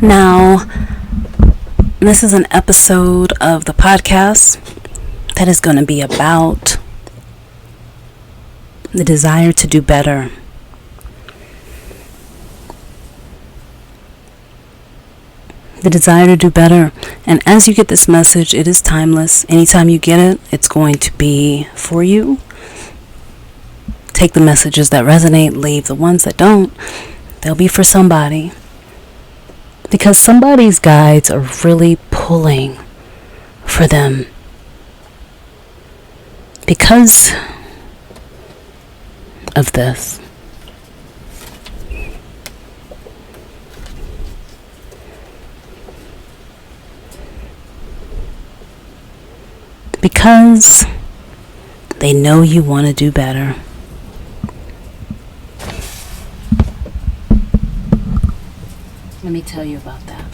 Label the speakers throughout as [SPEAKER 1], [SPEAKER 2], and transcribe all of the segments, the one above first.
[SPEAKER 1] Now, this is an episode of the podcast that is going to be about the desire to do better. The desire to do better. And as you get this message, it is timeless. Anytime you get it, it's going to be for you. Take the messages that resonate, leave the ones that don't. They'll be for somebody. Because somebody's guides are really pulling for them. Because of this. Because they know you want to do better. Let me tell you about that.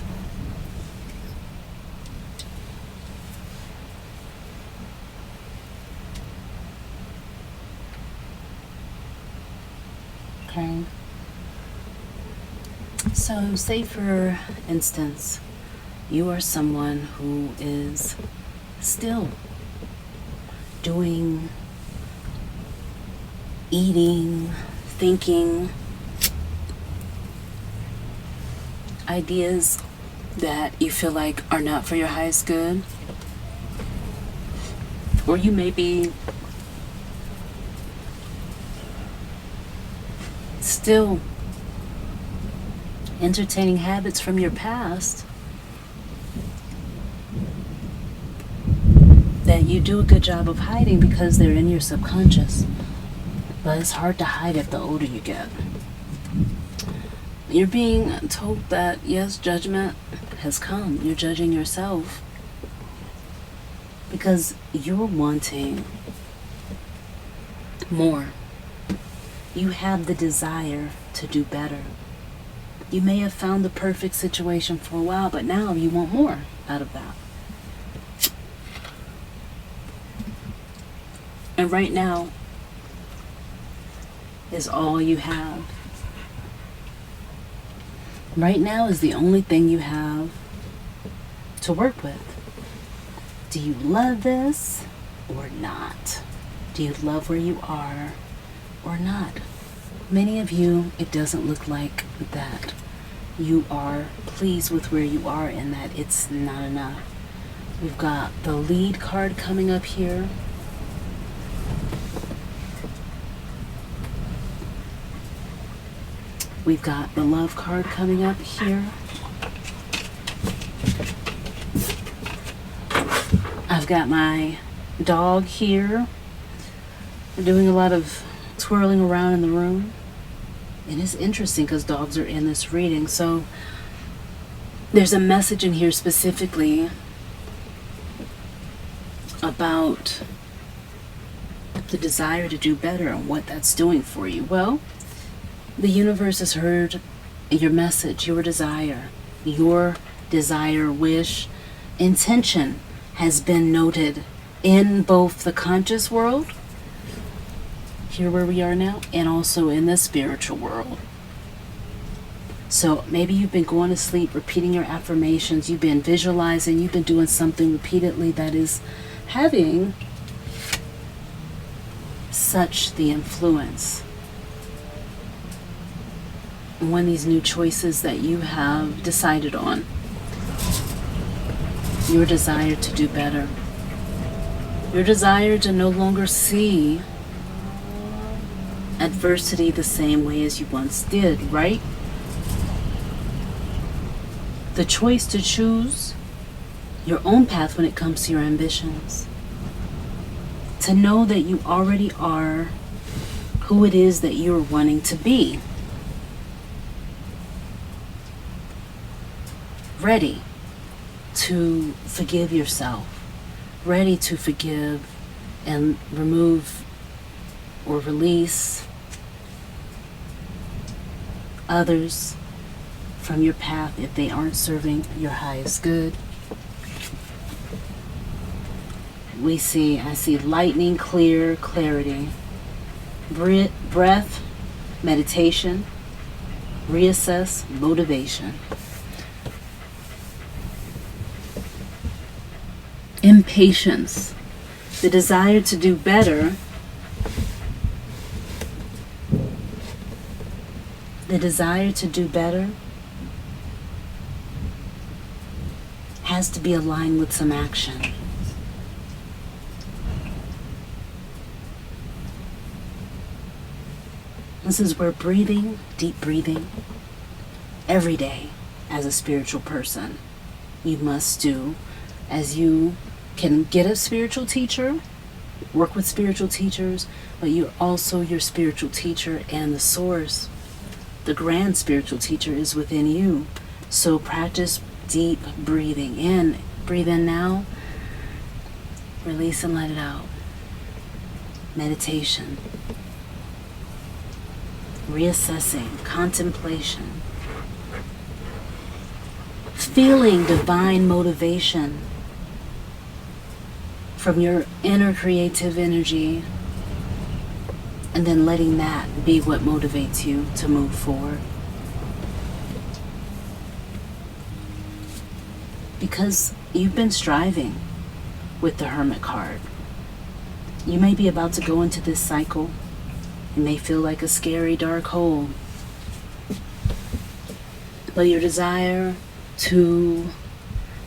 [SPEAKER 1] Okay. So, say for instance, you are someone who is still doing, eating, thinking, ideas that you feel like are not for your highest good. Or you may be still entertaining habits from your past that you do a good job of hiding because they're in your subconscious. But it's hard to hide it the older you get. You're being told that, yes, judgment has come. You're judging yourself because you're wanting more. You have the desire to do better. You may have found the perfect situation for a while, but now you want more out of that. And right now is all you have. Right now is the only thing you have to work with. Do you love this or not? Do you love where you are or not? Many of you, it doesn't look like that. You are pleased with where you are and that it's not enough. We've got the lead card coming up here. We've got the love card coming up here. I've got my dog here. We're doing a lot of twirling around in the room. And it's interesting because dogs are in this reading. So there's a message in here specifically about the desire to do better and what that's doing for you. Well, the universe has heard your message, your desire, wish, intention has been noted in both the conscious world, here where we are now, and also in the spiritual world. So maybe you've been going to sleep, repeating your affirmations, you've been visualizing, you've been doing something repeatedly that is having such the influence. One of these new choices that you have decided on. Your desire to do better. Your desire to no longer see adversity the same way as you once did, right? The choice to choose your own path when it comes to your ambitions. To know that you already are who it is that you're wanting to be. Ready to forgive yourself, ready to forgive and remove or release others from your path if they aren't serving your highest good. I see lightning, clear, clarity, breath, meditation, reassess, motivation. impatience, the desire to do better, has to be aligned with some action. This is where breathing, deep breathing, every day as a spiritual person, you must do, as you can get a spiritual teacher, work with spiritual teachers, but you're also your spiritual teacher, and the source, the grand spiritual teacher, is within you. So practice deep breathing in. Breathe in now. Release and let it out. Meditation. Reassessing. Contemplation. Feeling divine motivation from your inner creative energy, and then letting that be what motivates you to move forward. Because you've been striving with the Hermit card. You may be about to go into this cycle. It may feel like a scary dark hole. But your desire to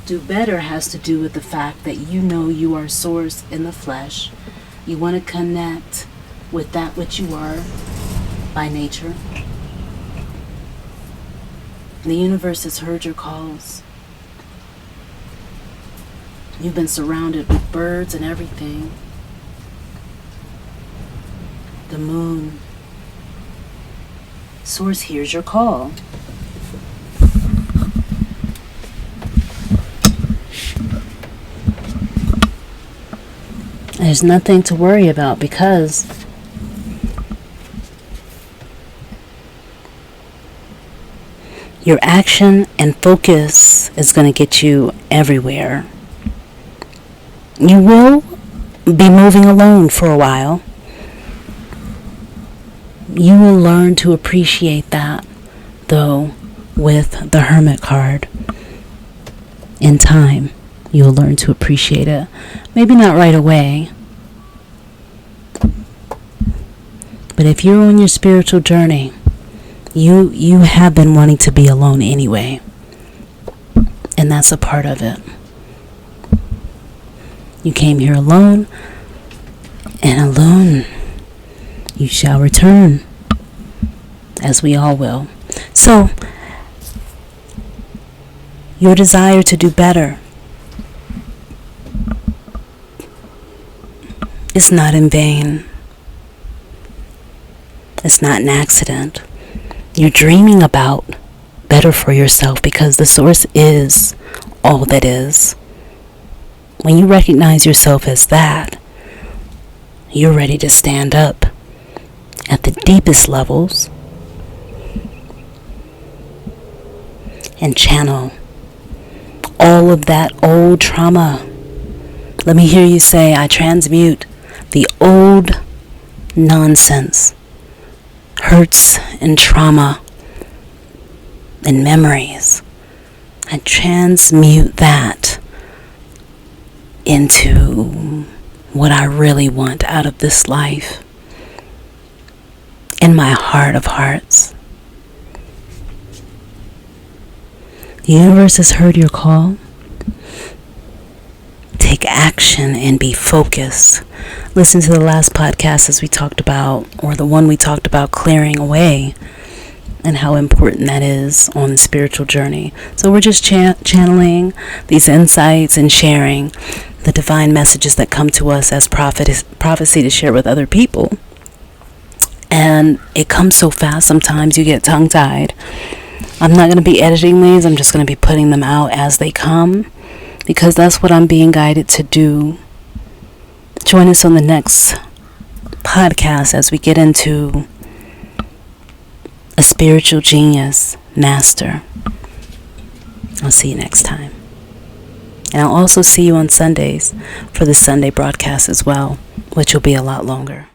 [SPEAKER 1] do better has to do with the fact that you know you are source in the flesh. You want to connect with that which you are by nature. The universe has heard your calls. You've been surrounded with birds and everything. The moon. Source hears your call. There's nothing to worry about, because your action and focus is going to get you everywhere. You will be moving alone for a while. You will learn to appreciate that, though, with the Hermit card. In time, you'll learn to appreciate it. Maybe not right away. But if you're on your spiritual journey, you have been wanting to be alone anyway. And that's a part of it. You came here alone, and alone you shall return, as we all will. So, your desire to do better is not in vain. It's not an accident. You're dreaming about better for yourself, because the source is all that is. When you recognize yourself as that, you're ready to stand up at the deepest levels and channel all of that old trauma. Let me hear you say, I transmute the old nonsense, hurts and trauma and memories. I transmute that into what I really want out of this life, in my heart of hearts. The universe has heard your call. Take action and be focused. Listen to the last podcast as we talked about, or the one we talked about, clearing away, and how important that is on the spiritual journey. So we're just channeling these insights and sharing the divine messages that come to us as prophecy to share with other people. And it comes so fast, sometimes you get tongue-tied. I'm not going to be editing these. I'm just going to be putting them out as they come, because that's what I'm being guided to do. Join us on the next podcast as we get into a spiritual genius master. I'll see you next time. And I'll also see you on Sundays for the Sunday broadcast as well, which will be a lot longer.